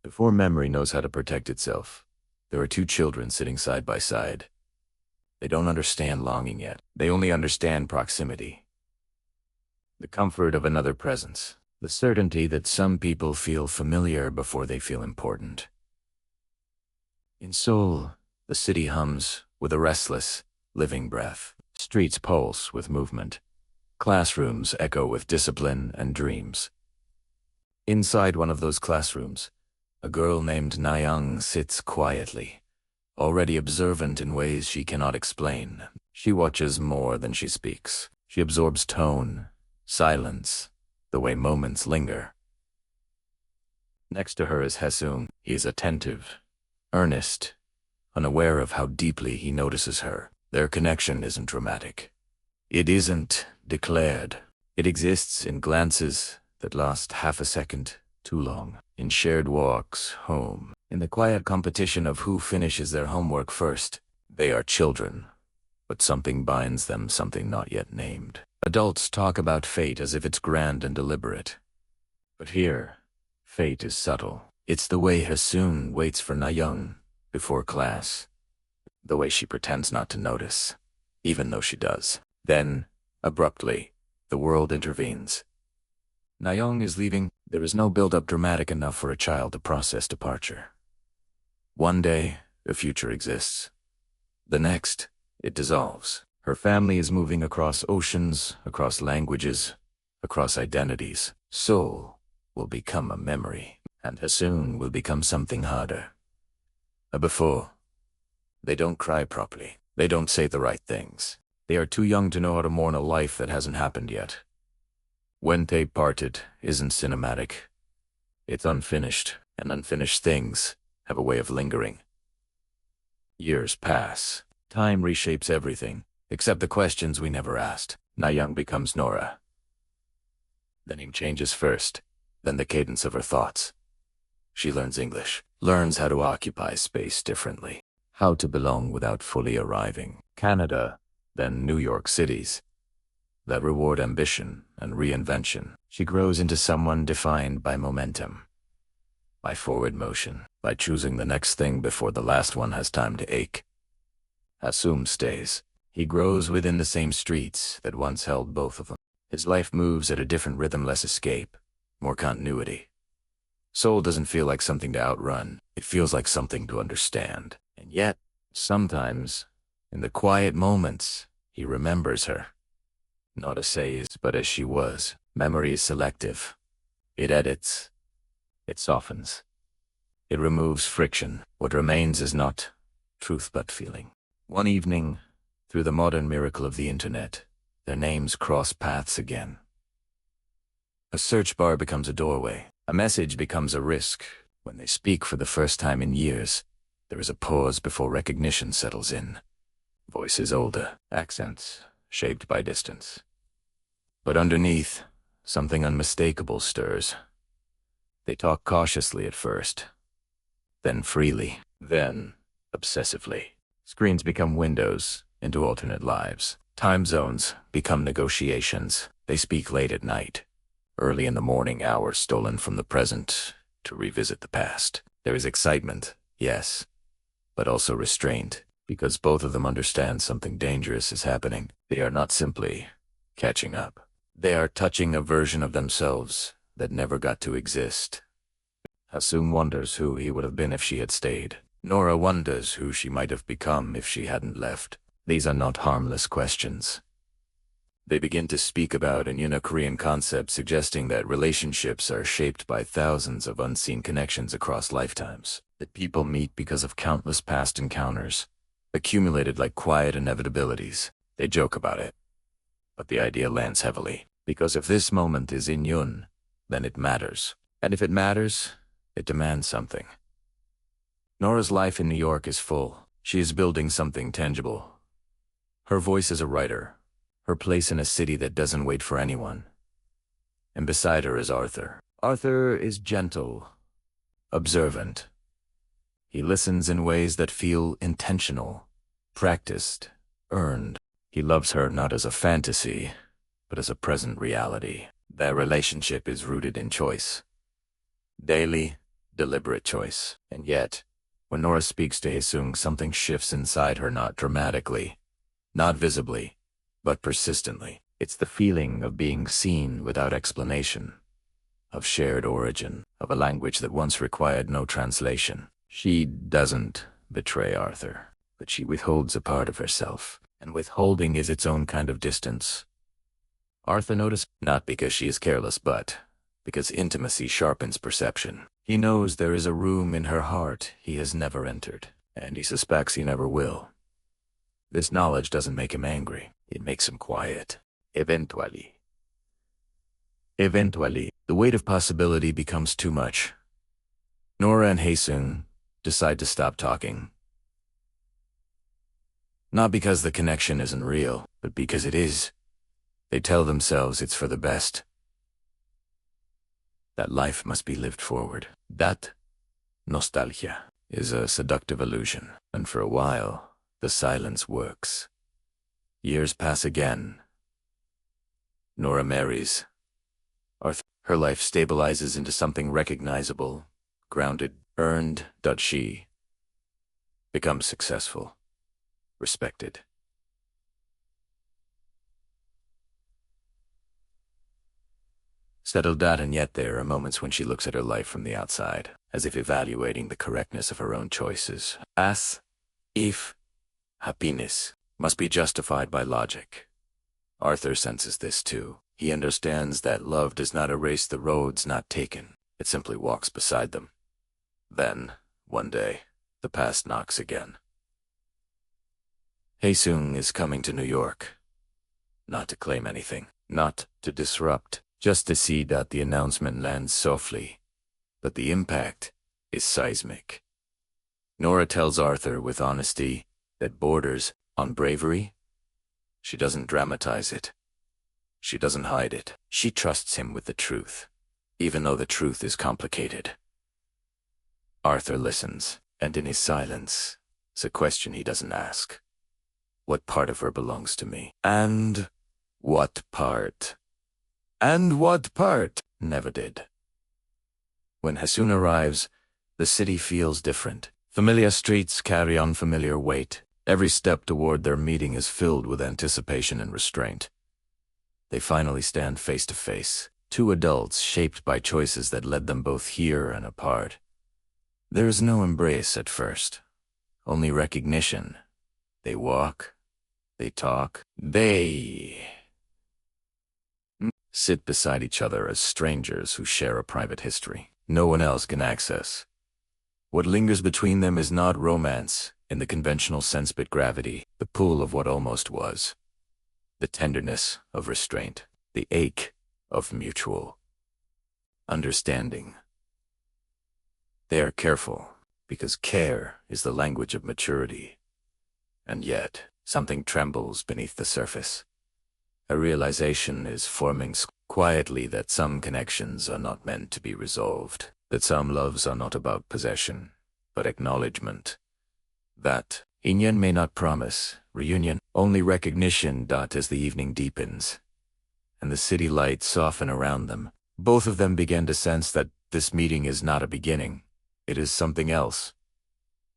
Before memory knows how to protect itself, there are two children sitting side by side. They don't understand longing yet. They only understand proximity. The comfort of another presence. The certainty that some people feel familiar before they feel important. In Seoul, the city hums with a restless, living breath. Streets pulse with movement. Classrooms echo with discipline and dreams. Inside one of those classrooms, a girl named Nayoung sits quietly, already observant in ways she cannot explain. She watches more than she speaks. She absorbs tone, silence, the way moments linger. Next to her is Haesung. He is attentive, earnest, unaware of how deeply he notices her. Their connection isn't dramatic. It isn't declared. It exists in glances that last half a second too long, in shared walks home, in the quiet competition of who finishes their homework first. They are children, but something binds them, something not yet named. Adults talk about fate as if it's grand and deliberate. But here, fate is subtle. It's the way Haesung waits for Nayoung before class. The way she pretends not to notice, even though she does. Then, abruptly, the world intervenes. Nayoung is leaving. There is no build-up dramatic enough for a child to process departure. One day, a future exists. The next, it dissolves. Her family is moving across oceans, across languages, across identities. Seoul will become a memory, and Haesung will become something harder. Before, they don't cry properly. They don't say the right things. They are too young to know how to mourn a life that hasn't happened yet. When they parted isn't cinematic. It's unfinished, and unfinished things have a way of lingering. Years pass. Time reshapes everything, except the questions we never asked. Nayoung becomes Nora. The name changes first, then the cadence of her thoughts. She learns English, learns how to occupy space differently, how to belong without fully arriving. Canada, then New York cities, that reward ambition and reinvention. She grows into someone defined by momentum, by forward motion, by choosing the next thing before the last one has time to ache. Haesung stays. He grows within the same streets that once held both of them. His life moves at a different rhythm, less escape, more continuity. Seoul doesn't feel like something to outrun. It feels like something to understand. And yet, sometimes, in the quiet moments, he remembers her. Not as says, but as she was. Memory is selective. It edits. It softens. It removes friction. What remains is not truth but feeling. One evening, through the modern miracle of the internet, their names cross paths again. A search bar becomes a doorway. A message becomes a risk. When they speak for the first time in years, there is a pause before recognition settles in. Voices older, accents shaped by distance. But underneath, something unmistakable stirs. They talk cautiously at first, then freely, then obsessively. Screens become windows into alternate lives. Time zones become negotiations. They speak late at night, early in the morning hours stolen from the present to revisit the past. There is excitement, yes, but also restraint, because both of them understand something dangerous is happening. They are not simply catching up. They are touching a version of themselves that never got to exist. Haesung wonders who he would have been if she had stayed. Nora wonders who she might have become if she hadn't left. These are not harmless questions. They begin to speak about an Korean concept suggesting that relationships are shaped by thousands of unseen connections across lifetimes, that people meet because of countless past encounters, accumulated like quiet inevitabilities. They joke about it, but the idea lands heavily, because if this moment is in Yun, then it matters. And if it matters, it demands something. Nora's life in New York is full. She is building something tangible. Her voice as a writer, her place in a city that doesn't wait for anyone. And beside her is Arthur. Arthur is gentle, observant. He listens in ways that feel intentional, practiced, earned. He loves her not as a fantasy, but as a present reality. Their relationship is rooted in choice. Daily, deliberate choice. And yet, when Nora speaks to Haesung, something shifts inside her, not dramatically, not visibly, but persistently. It's the feeling of being seen without explanation, of shared origin, of a language that once required no translation. She doesn't betray Arthur, but she withholds a part of herself, and withholding is its own kind of distance. Arthur noticed, not because she is careless, but because intimacy sharpens perception. He knows there is a room in her heart he has never entered, and he suspects he never will. This knowledge doesn't make him angry. It makes him quiet. Eventually, the weight of possibility becomes too much. Nora and Haesung decide to stop talking. Not because the connection isn't real, but because it is. They tell themselves it's for the best. That life must be lived forward. That nostalgia is a seductive illusion, and for a while, the silence works. Years pass again. Nora marries. Arthur. Her life stabilizes into something recognizable, grounded, earned. She becomes successful, respected. Settled out, and yet there are moments when she looks at her life from the outside, as if evaluating the correctness of her own choices. As if happiness must be justified by logic. Arthur senses this too. He understands that love does not erase the roads not taken. It simply walks beside them. Then, one day, the past knocks again. Haesung is coming to New York. Not to claim anything, not to disrupt, just to see that the announcement lands softly. But the impact is seismic. Nora tells Arthur with honesty that borders on bravery. She doesn't dramatize it. She doesn't hide it. She trusts him with the truth, even though the truth is complicated. Arthur listens, and in his silence, it's a question he doesn't ask. What part of her belongs to me? And what part? And what part? Never did. When Haesung arrives, the city feels different. Familiar streets carry unfamiliar weight. Every step toward their meeting is filled with anticipation and restraint. They finally stand face to face, two adults shaped by choices that led them both here and apart. There is no embrace at first, only recognition. They walk, they talk, they sit beside each other as strangers who share a private history no one else can access. What lingers between them is not romance in the conventional sense, but gravity, the pull of what almost was, the tenderness of restraint, the ache of mutual understanding. They are careful, because care is the language of maturity. And yet, something trembles beneath the surface. A realization is forming quietly that some connections are not meant to be resolved, that some loves are not about possession, but acknowledgement. That union may not promise reunion, only recognition. As the evening deepens, and the city lights soften around them, both of them begin to sense that this meeting is not a beginning. It is something else,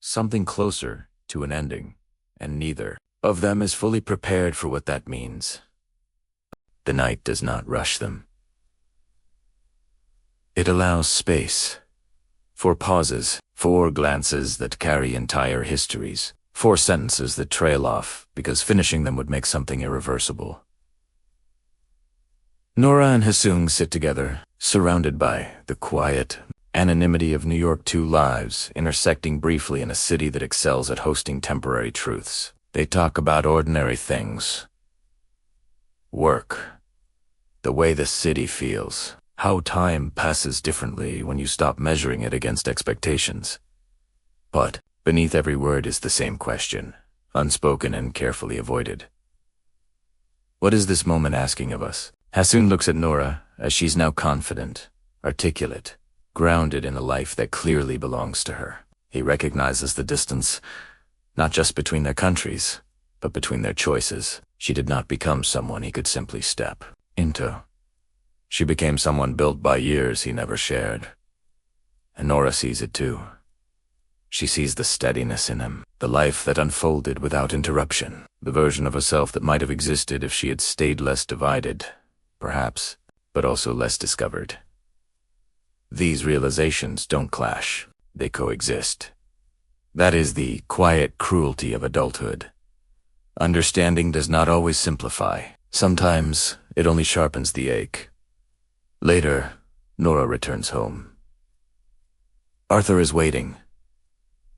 something closer to an ending, and neither of them is fully prepared for what that means. The night does not rush them. It allows space for pauses, for glances that carry entire histories, for sentences that trail off because finishing them would make something irreversible. Nora and Haesung sit together, surrounded by the quiet anonymity of New York, two lives intersecting briefly in a city that excels at hosting temporary truths. They talk about ordinary things. Work. The way the city feels. How time passes differently when you stop measuring it against expectations. But beneath every word is the same question, unspoken and carefully avoided. What is this moment asking of us? Haesung looks at Nora as she's now confident, articulate, grounded in a life that clearly belongs to her. He recognizes the distance, not just between their countries, but between their choices. She did not become someone he could simply step into. She became someone built by years he never shared. and Nora sees it too. She sees the steadiness in him, the life that unfolded without interruption, the version of herself that might have existed if she had stayed less divided, perhaps, but also less discovered. These realizations don't clash, they coexist. That is the quiet cruelty of adulthood. Understanding does not always simplify. Sometimes it only sharpens the ache. Later, Nora returns home. Arthur is waiting.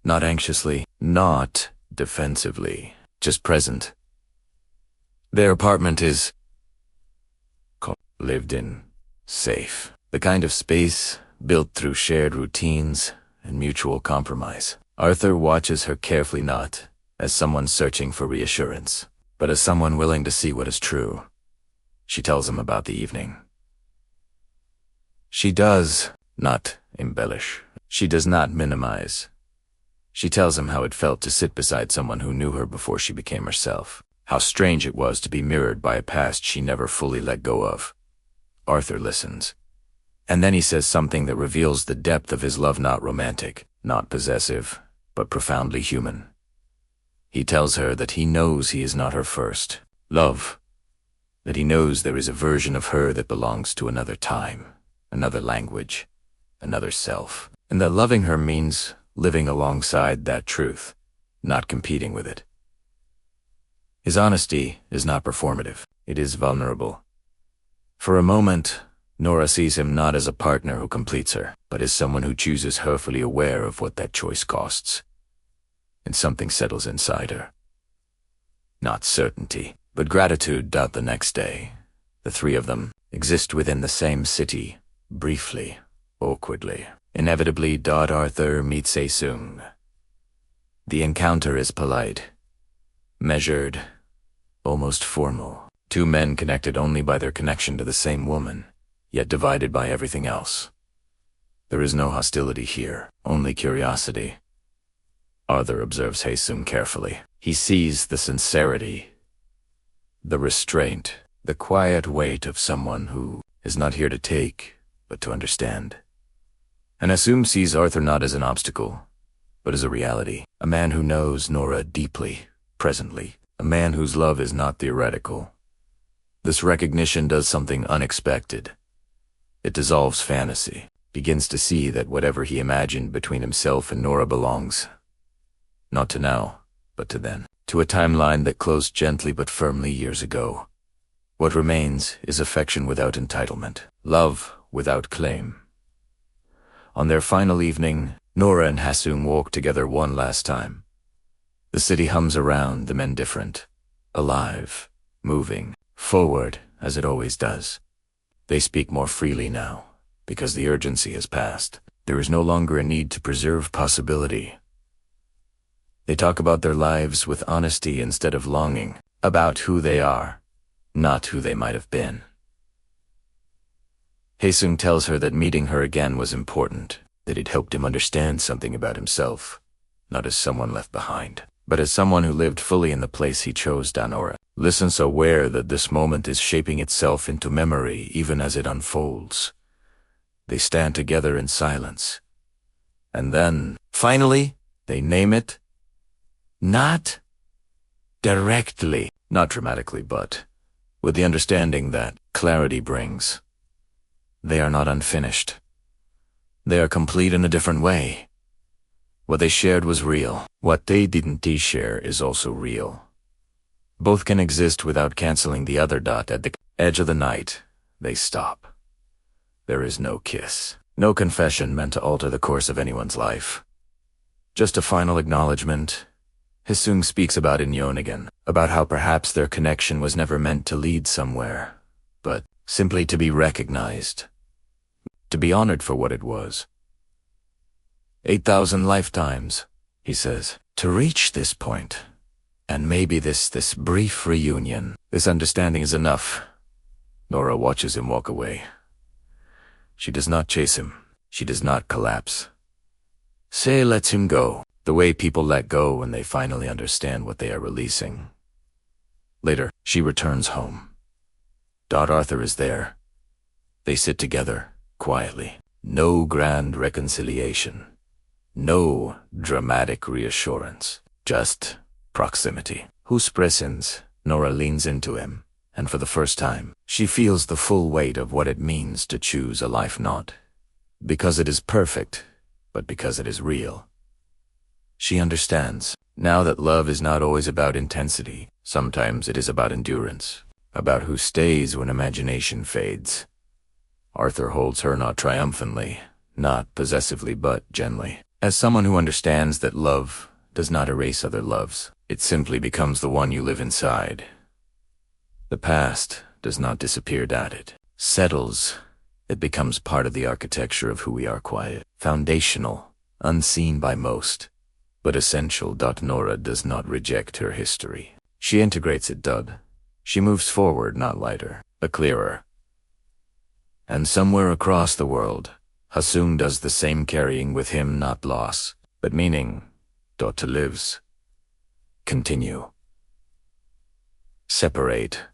Not anxiously, not defensively, just present. Their apartment is lived in, safe. The kind of space built through shared routines and mutual compromise. Arthur watches her carefully, not as someone searching for reassurance, but as someone willing to see what is true. She tells him about the evening. She does not embellish. She does not minimize. She tells him how it felt to sit beside someone who knew her before she became herself. How strange it was to be mirrored by a past she never fully let go of. Arthur listens. And then he says something that reveals the depth of his love, not romantic, not possessive, but profoundly human. He tells her that he knows he is not her first love, that he knows there is a version of her that belongs to another time, another language, another self, and that loving her means living alongside that truth, not competing with it. His honesty is not performative, it is vulnerable. For a moment, Nora sees him not as a partner who completes her, but as someone who chooses her, fully aware of what that choice costs. And something settles inside her. Not certainty, but gratitude. The next day, the three of them exist within the same city, briefly, awkwardly. Inevitably, Arthur meets Haesung. The encounter is polite, measured, almost formal. Two men connected only by their connection to the same woman, yet divided by everything else. There is no hostility here, only curiosity. Arthur observes Haesung carefully. He sees the sincerity, the restraint, the quiet weight of someone who is not here to take, but to understand. And Haesung sees Arthur not as an obstacle, but as a reality. A man who knows Nora deeply, presently. A man whose love is not theoretical. This recognition does something unexpected. It dissolves fantasy, begins to see that whatever he imagined between himself and Nora belongs, not to now, but to then, to a timeline that closed gently but firmly years ago. What remains is affection without entitlement, love without claim. On their final evening, Nora and Haesung walk together one last time. The city hums around them, indifferent, alive, moving, forward as it always does. They speak more freely now, because the urgency has passed. There is no longer a need to preserve possibility. They talk about their lives with honesty instead of longing, about who they are, not who they might have been. Haesung tells her that meeting her again was important, that it helped him understand something about himself, not as someone left behind, but as someone who lived fully in the place he chose. Nora listens, aware that this moment is shaping itself into memory even as it unfolds. They stand together in silence. And then, finally, they name it. Not directly, not dramatically, but with the understanding that clarity brings. They are not unfinished. They are complete in a different way. What they shared was real. What they didn't share is also real. Both can exist without canceling the other. At the edge of the night, they stop. There is no kiss, no confession meant to alter the course of anyone's life. Just a final acknowledgement. Haesung speaks about Inyon again, about how perhaps their connection was never meant to lead somewhere, but simply to be recognized, to be honored for what it was. 8,000 lifetimes, he says, to reach this point. And maybe this brief reunion, this understanding is enough. Nora watches him walk away. She does not chase him. She does not collapse. Say lets him go, the way people let go when they finally understand what they are releasing. Later, she returns home. Arthur is there. They sit together, quietly. No grand reconciliation. No dramatic reassurance. Just proximity. Who's presence? Nora leans into him, and for the first time, she feels the full weight of what it means to choose a life not because it is perfect, but because it is real. She understands now that love is not always about intensity. Sometimes it is about endurance, about who stays when imagination fades. Arthur holds her not triumphantly, not possessively, but gently. As someone who understands that love does not erase other loves, it simply becomes the one you live inside. The past does not disappear, it settles. It becomes part of the architecture of who we are, quiet, foundational, unseen by most, but essential. Nora does not reject her history. She integrates it. She moves forward, not lighter, but clearer. And somewhere across the world, Hassoon does the same, carrying with him not loss, but meaning. To lives. Continue. Separate.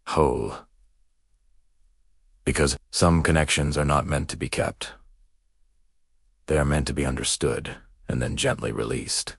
Whole. Because some connections are not meant to be kept. They are meant to be understood and then gently released.